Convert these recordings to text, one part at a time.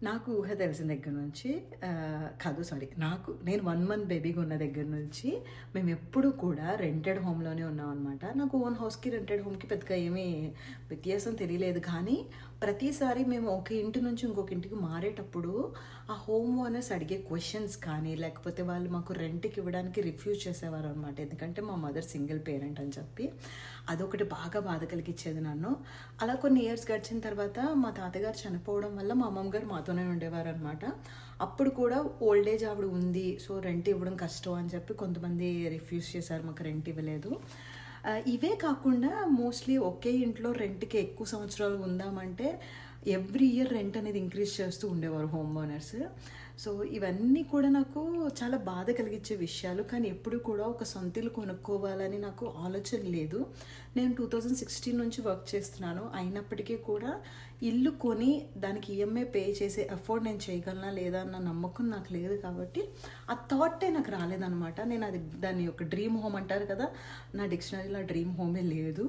నాకు ఊహ తెలిసిన దగ్గర నుంచి కాదు సారీ నేను 1 మంత్ బేబీగా ఉన్న దగ్గర నుంచి మేము ఎప్పుడూ కూడా రెంటెడ్ హోమ్‌లోనే ఉన్నామనమాట. నాకు ఓన్ హౌస్‌కి, రెంటెడ్ హోమ్‌కి పెద్దగా ఏమీ వ్యత్యాసం తెలియలేదు. కానీ ప్రతిసారి మేము ఒక ఇంటి నుంచి ఇంకొక ఇంటికి మారేటప్పుడు ఆ హోమ్ ఓనర్స్ అడిగే క్వెషన్స్ కానీ, లేకపోతే వాళ్ళు మాకు రెంట్‌కి ఇవ్వడానికి రిఫ్యూజ్ చేసేవారనమాట. ఎందుకంటే మా మదర్ సింగిల్ పేరెంట్ అని చెప్పి. అదొకటి బాగా బాధ కలిగించేది నన్ను. అలా కొన్ని ఇయర్స్ గడిచిన తర్వాత మా తాతగారు చనిపోవడం వల్ల మా అమ్మమ్మ గారు మాతోనే ఉండేవారనమాట. అప్పుడు కూడా ఓల్డ్ ఏజ్ ఆవిడ ఉంది, సో రెంట్ ఇవ్వడం కష్టం అని చెప్పి కొంతమంది రిఫ్యూజ్ చేశారు, మాకు రెంట్ ఇవ్వలేదు. ఇవే కాకుండా మోస్ట్లీ ఒకే ఇంట్లో రెంట్‌కి ఎక్కువ సంవత్సరాలు ఉందామంటే ఎవ్రీ ఇయర్ రెంట్ అనేది ఇంక్రీజ్ చేస్తూ ఉండేవారు హోమ్ ఓనర్స్. సో ఇవన్నీ కూడా నాకు చాలా బాధ కలిగించే విషయాలు. కానీ ఎప్పుడు కూడా ఒక సొంత ఇల్లు కొనుక్కోవాలని నాకు ఆలోచన లేదు. నేను 2016 నుంచి వర్క్ చేస్తున్నాను. అయినప్పటికీ కూడా ఇల్లు కొని దానికి ఈఎంఐ పే చేసే అఫోర్డ్ నేను చేయగలనా లేదా అన్న నమ్మకం నాకు లేదు. కాబట్టి ఆ థాటే నాకు రాలేదనమాట. నేను అది దాన్ని ఒక డ్రీమ్ హోమ్ అంటారు కదా, నా డిక్షనరీలో ఆ డ్రీమ్ హోమే లేదు.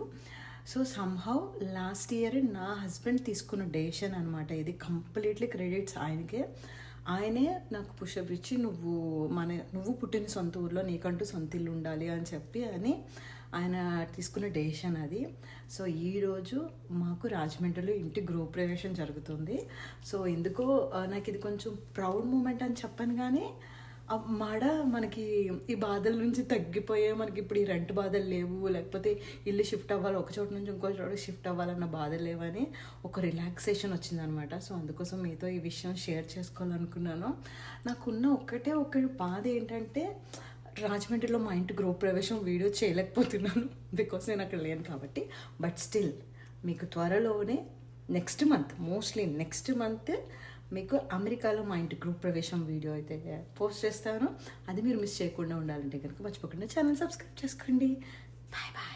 సో సమ్హౌ లాస్ట్ ఇయర్ నా హస్బెండ్ తీసుకున్న డెసిషన్ అనమాట ఇది. కంప్లీట్లీ క్రెడిట్స్ ఆయనకే. ఆయనే నాకు పుషప్ ఇచ్చి నువ్వు పుట్టిన సొంత ఊర్లో నీకంటూ సొంత ఇల్లు ఉండాలి అని చెప్పి ఆయన తీసుకున్న డెసిషన్ అది. సో ఈరోజు మాకు రాజమండ్రిలో ఇంటి గృహప్రవేశం జరుగుతుంది. సో ఎందుకో నాకు ఇది కొంచెం ప్రౌడ్ మూమెంట్ అని చెప్పను, కానీ మనకి ఈ బాధల నుంచి తగ్గిపోయే, మనకి ఇప్పుడు ఈ రెంట్ బాధలు లేవు, లేకపోతే ఇల్లు షిఫ్ట్ అవ్వాలి, ఒక చోట నుంచి ఇంకో చోట షిఫ్ట్ అవ్వాలన్న బాధలు లేవని ఒక రిలాక్సేషన్ వచ్చిందనమాట. సో అందుకోసం మీతో ఈ విషయం షేర్ చేసుకోవాలనుకున్నాను. నాకున్న ఒక బాధ ఏంటంటే రాజమండ్రిలో మా ఇంటి గృహప్రవేశం వీడియో చేయలేకపోతున్నాను, బికాస్ నేను అక్కడ లేను కాబట్టి. బట్ స్టిల్ మీకు త్వరలోనే మోస్ట్లీ నెక్స్ట్ మంత్ మీకు అమెరికాలో మా ఇంటి గృహప్రవేశం వీడియో అయితే పోస్ట్ చేస్తాను. అది మీరు మిస్ చేయకుండా ఉండాలంటే కనుక మర్చిపోకుండా ఛానల్ సబ్స్క్రైబ్ చేసుకోండి. Bye bye.